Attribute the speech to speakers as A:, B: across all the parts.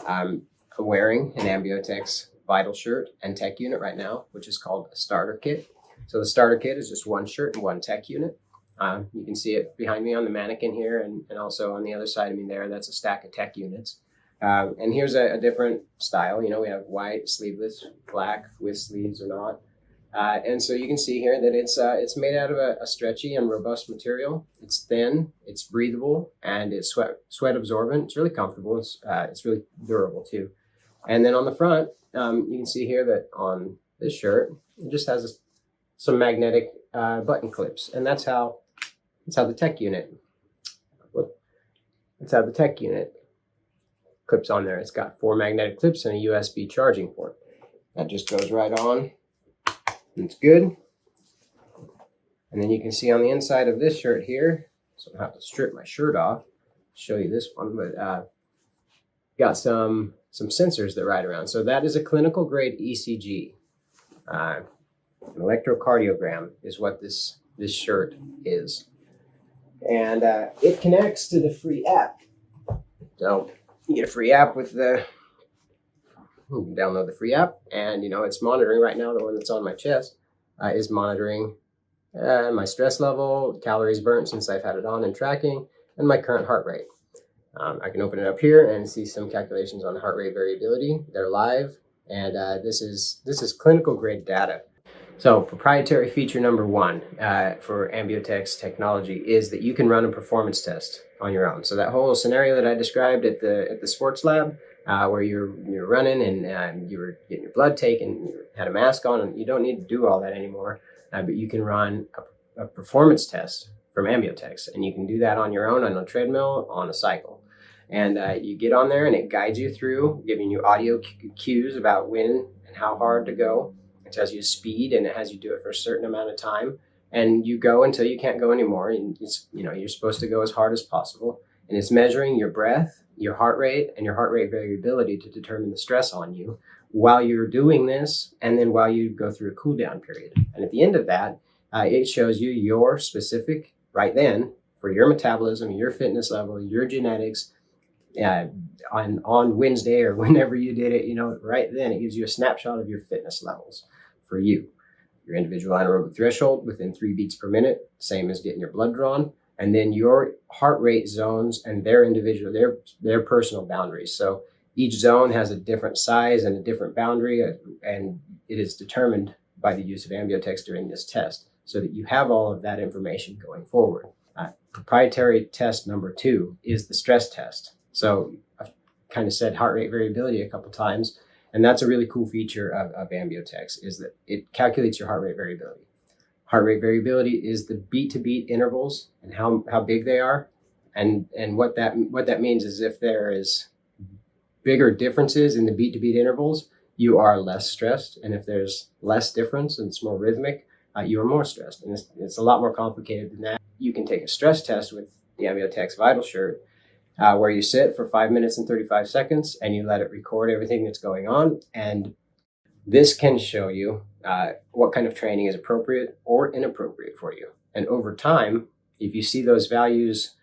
A: I'm wearing an ambiotex VitalShirt and tech unit right now, which is called a starter kit. So the starter kit is just one shirt and one tech unit. You can see it behind me on the mannequin here, and also on the other side of me there, that's a stack of tech units. And here's a different style. You know, we have white, sleeveless, black, with sleeves or not. And so you can see here that it's made out of a stretchy and robust material. It's thin, it's breathable, and it's sweat absorbent. It's really comfortable. It's really durable too. And then on the front, you can see here that on this shirt, it just has some magnetic button clips, and that's how the tech unit. That's how the tech unit clips on there. It's got 4 magnetic clips and a USB charging port. That just goes right on. It's good. And then you can see on the inside of this shirt here, so I have to strip my shirt off, show you this one, but got some sensors that ride around. So that is a clinical grade ECG. An electrocardiogram is what this shirt is. And it connects to the free app. So you get a free app with you can download the free app, and it's monitoring right now. The one that's on my chest is monitoring my stress level, calories burnt since I've had it on, and tracking, and my current heart rate. I can open it up here and see some calculations on heart rate variability. They're live, and this is clinical grade data. So proprietary feature number 1 for ambiotex technology is that you can run a performance test on your own. So that whole scenario that I described at the sports lab, where you're running and you were getting your blood taken, you had a mask on, and you don't need to do all that anymore. But you can run a performance test from ambiotex, and you can do that on your own on a treadmill, on a cycle. And you get on there, and it guides you through, giving you audio cues about when and how hard to go. It tells you speed, and it has you do it for a certain amount of time. And you go until you can't go anymore. And you're supposed to go as hard as possible. And it's measuring your breath, your heart rate, and your heart rate variability to determine the stress on you while you're doing this, and then while you go through a cool down period. And at the end of that, it shows you your specific, right then, for your metabolism, your fitness level, your genetics, on Wednesday or whenever you did it, right then, it gives you a snapshot of your fitness levels for you. Your individual anaerobic threshold within 3 beats per minute, same as getting your blood drawn, and then your heart rate zones and their personal boundaries. So each zone has a different size and a different boundary, and it is determined by the use of ambiotex during this test, so that you have all of that information going forward. Proprietary test number 2 is the stress test. So I've kind of said heart rate variability a couple times, and that's a really cool feature of ambiotex, is that it calculates your heart rate variability. Heart rate variability is the beat-to-beat intervals and how big they are, and what that means is if there is bigger differences in the beat-to-beat intervals, you are less stressed, and if there's less difference and it's more rhythmic, you are more stressed. And it's a lot more complicated than that. You can take a stress test with the ambiotex VitalShirt, where you sit for 5 minutes and 35 seconds and you let it record everything that's going on. And this can show you what kind of training is appropriate or inappropriate for you. And over time, if you see those values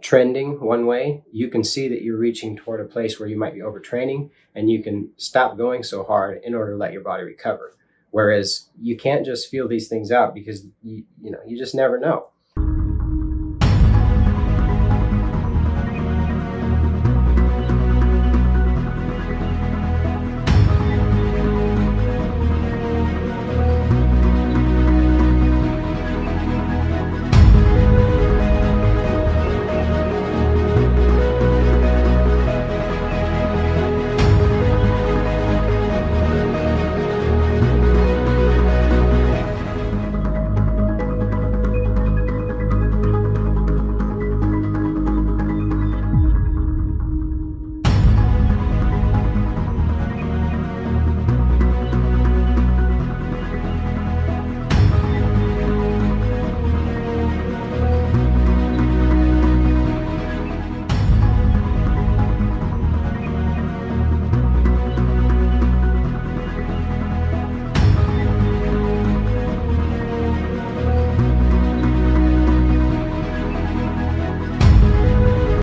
A: trending one way, you can see that you're reaching toward a place where you might be overtraining, and you can stop going so hard in order to let your body recover. Whereas you can't just feel these things out, because you just never know.